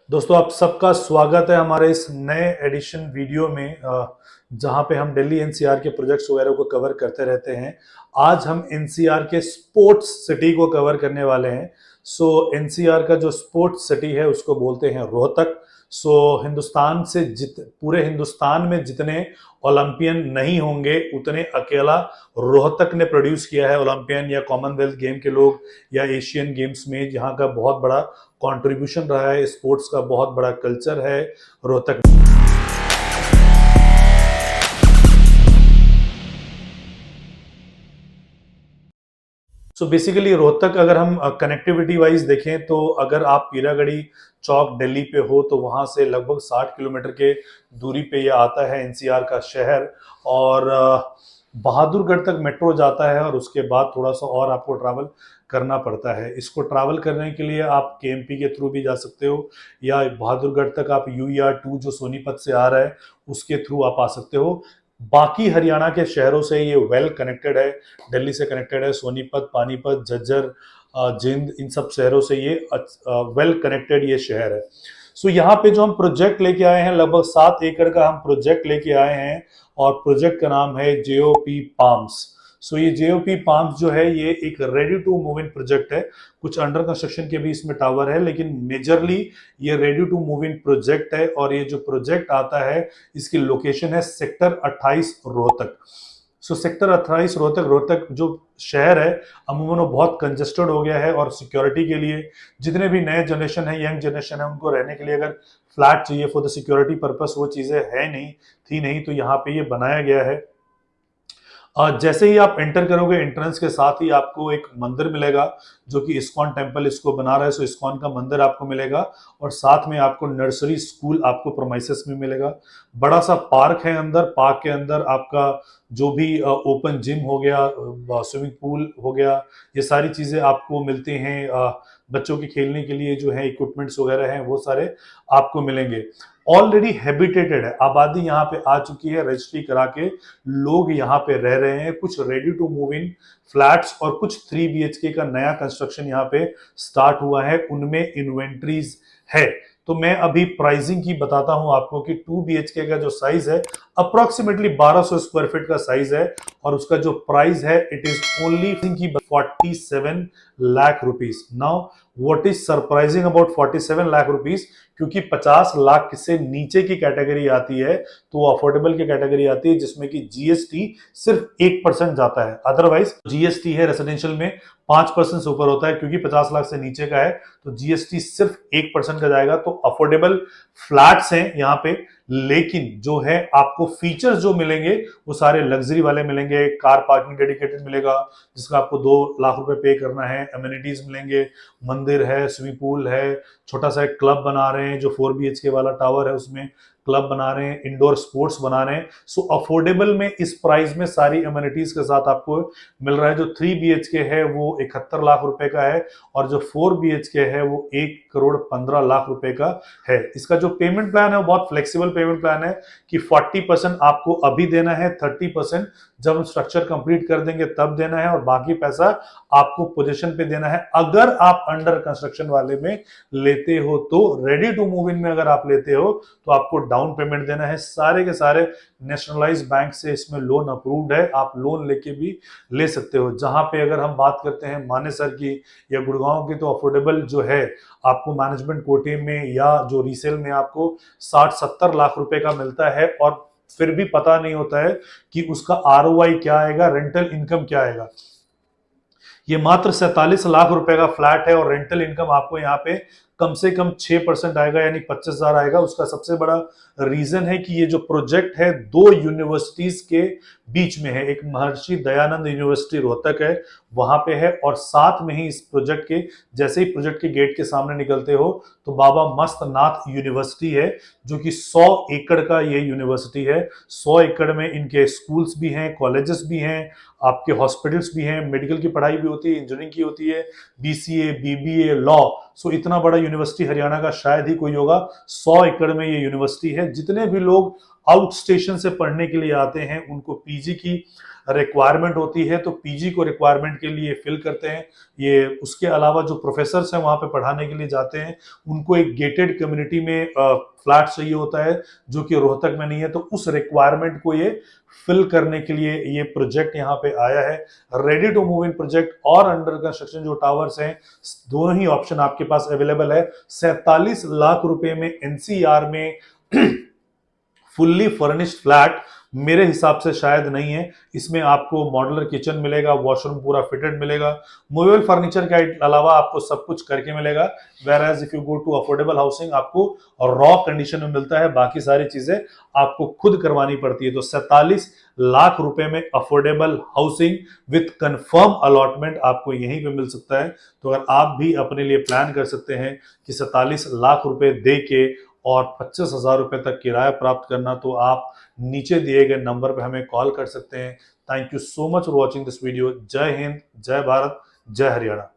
दोस्तों, आप सबका स्वागत है हमारे इस नए एडिशन वीडियो में जहां पे हम दिल्ली एनसीआर के प्रोजेक्ट्स वगैरह को कवर करते रहते हैं। आज हम एनसीआर के स्पोर्ट्स सिटी को कवर करने वाले हैं। एनसीआर का जो स्पोर्ट्स सिटी है उसको बोलते हैं रोहतक। हिंदुस्तान से पूरे हिंदुस्तान में जितने ओलंपियन नहीं होंगे उतने अकेला रोहतक ने प्रोड्यूस किया है। ओलंपियन या कॉमनवेल्थ गेम के लोग या एशियन गेम्स में यहाँ का बहुत बड़ा कंट्रीब्यूशन रहा है, स्पोर्ट्स का बहुत बड़ा कल्चर है रोहतक। बेसिकली रोहतक अगर हम कनेक्टिविटी वाइज देखें तो अगर आप पीरागढ़ी चौक दिल्ली पे हो तो वहां से लगभग 60 किलोमीटर के दूरी पे यह आता है एनसीआर का शहर। और बहादुरगढ़ तक मेट्रो जाता है और उसके बाद थोड़ा सा और आपको ट्रैवल करना पड़ता है। इसको ट्रैवल करने के लिए आप केएमपी के थ्रू भी जा सकते हो या बहादुरगढ़ तक आप UER2 जो सोनीपत से आ रहा है उसके थ्रू आप आ सकते हो। बाकी हरियाणा के शहरों से ये वेल कनेक्टेड है, दिल्ली से कनेक्टेड है, सोनीपत, पानीपत, झज्जर, जिंद, इन सब शहरों से ये वेल कनेक्टेड ये शहर है। यहाँ पे जो हम प्रोजेक्ट लेके आए हैं, लगभग 7 एकड़ का हम प्रोजेक्ट लेके आए हैं और प्रोजेक्ट का नाम है JOP पाम्स। ये JOP पाम्स जो है ये एक ready to move in project है। कुछ अंडर कंस्ट्रक्शन के भी इसमें टावर है, लेकिन मेजरली ये ready to move in project है। और ये जो प्रोजेक्ट आता है इसकी लोकेशन है सेक्टर 28 रोहतक। सेक्टर 28 रोहतक जो शहर है अमूमन वो बहुत कंजेस्टेड हो गया है और सिक्योरिटी के लिए जितने भी नए जनरेशन है, यंग जनरेशन है, उनको रहने के लिए अगर फ्लैट चाहिए फॉर द सिक्योरिटी पर्पस, वो चीजें है नहीं थी नहीं, तो यहाँ पे ये बनाया गया है। जैसे ही आप एंटर करोगे एंट्रेंस के साथ ही आपको एक मंदिर मिलेगा जो कि इस्कॉन टेम्पल इसको बना रहा है। इस्कॉन का मंदिर आपको मिलेगा और साथ में आपको नर्सरी स्कूल आपको प्रोमाइसेस में मिलेगा। बड़ा सा पार्क है अंदर, पार्क के अंदर आपका जो भी ओपन जिम हो गया, स्विमिंग पूल हो गया, ये सारी चीजें आपको मिलती हैं। बच्चों के खेलने के लिए जो है इक्विपमेंट्स वगैरह हैं वो सारे आपको मिलेंगे। ऑलरेडी हैबिटेटेड है, आबादी यहाँ पे आ चुकी है, रजिस्ट्री करा के लोग यहाँ पे रह रहे हैं। कुछ ready to move in flats और कुछ 3 BHK का नया कंस्ट्रक्शन यहाँ पे स्टार्ट हुआ है, उनमें इन्वेंट्रीज है। तो मैं अभी प्राइसिंग की बताता हूं आपको कि 2 BHK का जो साइज है अप्रोक्सीमेटली 1200 स्क्वायर फीट का साइज है और उसका जो प्राइस है it is only 47 lakh rupees. Now what is surprising about 47 lakh rupees, क्योंकि 50 लाख से नीचे की कैटेगरी आती है तो वो अफोर्डेबल की कैटेगरी आती है जिसमें कि GST सिर्फ 1% जाता है। अदरवाइज GST है रेसिडेंशियल में 5% से ऊपर होता है, क्योंकि 50 लाख से नीचे का है तो GST सिर्फ 1% का जाएगा। तो अफोर्डेबल फ्लैट्स हैं यहाँ पे, लेकिन जो है आपको फीचर्स जो मिलेंगे वो सारे लग्जरी वाले मिलेंगे। कार पार्किंग डेडिकेटेड मिलेगा जिसका आपको 2 लाख रुपए पे करना है, एमिनिटीज मिलेंगे, मंदिर है, स्विमिंग पूल है, छोटा सा एक क्लब बना रहे हैं, जो 4 BHK वाला टावर है उसमें क्लब बना रहे हैं, इंडोर स्पोर्ट्स बना रहे हैं। अफोर्डेबल में इस प्राइस में सारी एमिनिटीज के साथ आपको मिल रहा है। जो 3 BHK है वो 71 लाख रुपए का है और जो 4 BHK है वो 1,15 लाख रुपए का है। इसका जो पेमेंट प्लान है वो बहुत फ्लेक्सिबल पेमेंट प्लान है कि 40% आपको अभी देना है, 30% जब हम स्ट्रक्चर कंप्लीट कर देंगे तब देना है और बाकी पैसा आपको पोजीशन पे देना है। अगर आप अंडर कंस्ट्रक्शन वाले में लेते हो तो रेडी टू मूव इन में अगर आप लेते हो तो आपको डाउन पेमेंट देना है। सारे के सारे नेशनलाइज बैंक से इसमें लोन अप्रूव्ड है, आप लोन लेके भी ले सकते हो। जहां पे अगर हम बात करते हैं मानेसर की या गुड़गांव की तो अफोर्डेबल जो है आपको मैनेजमेंट कोटे में या जो रीसेल में आपको 60-70 लाख रुपए का मिलता है और फिर भी पता नहीं होता है कि उसका ROI क्या आएगा, रेंटल इनकम क्या आएगा। ये मात्र 47 लाख रुपए का फ्लैट है और रेंटल इनकम आपको यहाँ पे कम से कम 6% आएगा, यानी 25,000 आएगा। उसका सबसे बड़ा रीजन है कि ये जो प्रोजेक्ट है 2 यूनिवर्सिटीज के बीच में है। एक महर्षि दयानंद यूनिवर्सिटी रोहतक है, वहां पे है, और साथ में ही इस प्रोजेक्ट के जैसे ही प्रोजेक्ट के गेट के सामने निकलते हो तो बाबा मस्तनाथ यूनिवर्सिटी है, जो कि 100 एकड़ का ये यूनिवर्सिटी है। 100 एकड़ में इनके स्कूल्स भी हैं, कॉलेजेस भी हैं, आपके हॉस्पिटल्स भी हैं, मेडिकल की पढ़ाई भी होती है, इंजीनियरिंग की होती है, BCA, BBA, लॉ। इतना बड़ा यूनिवर्सिटी हरियाणा का शायद ही कोई होगा। 100 एकड़ में ये यूनिवर्सिटी है। जितने भी लोग आउट स्टेशन से पढ़ने के लिए आते हैं उनको PG की रिक्वायरमेंट होती है तो पीजी को रिक्वायरमेंट के लिए फिल करते हैं ये। उसके अलावा जो प्रोफेसर्स हैं वहां पे पढ़ाने के लिए जाते हैं, उनको एक गेटेड कम्युनिटी में फ्लैट चाहिए होता है जो कि रोहतक में नहीं है, तो उस रिक्वायरमेंट को ये फिल करने के लिए ये प्रोजेक्ट यहाँ पे आया है। Ready to move in project और अंडर कंस्ट्रक्शन जो टावर्स हैं, दोनों ही ऑप्शन आपके पास अवेलेबल है। 47 लाख रुपए में एनसीआर में फुल्ली फर्निश्ड फ्लैट मेरे हिसाब से शायद नहीं है। इसमें आपको मॉड्यूलर किचन मिलेगा, वॉशरूम पूरा फिटेड मिलेगा, मूवेबल फर्नीचर के अलावा आपको सब कुछ करके मिलेगा। Whereas if you go to affordable housing आपको रॉ कंडीशन में मिलता है, बाकी सारी चीजें आपको खुद करवानी पड़ती है। तो 47 लाख रुपए में affordable housing with confirm allotment आपको यहीं पे मिल सकता है। तो अगर आप भी अपने लिए प्लान कर सकते हैं कि 47 लाख रुपए दे के और 25,000 रुपए तक किराया प्राप्त करना, तो आप नीचे दिए गए नंबर पे हमें कॉल कर सकते हैं। Thank you so much for watching this video. जय हिंद, जय भारत, जय हरियाणा।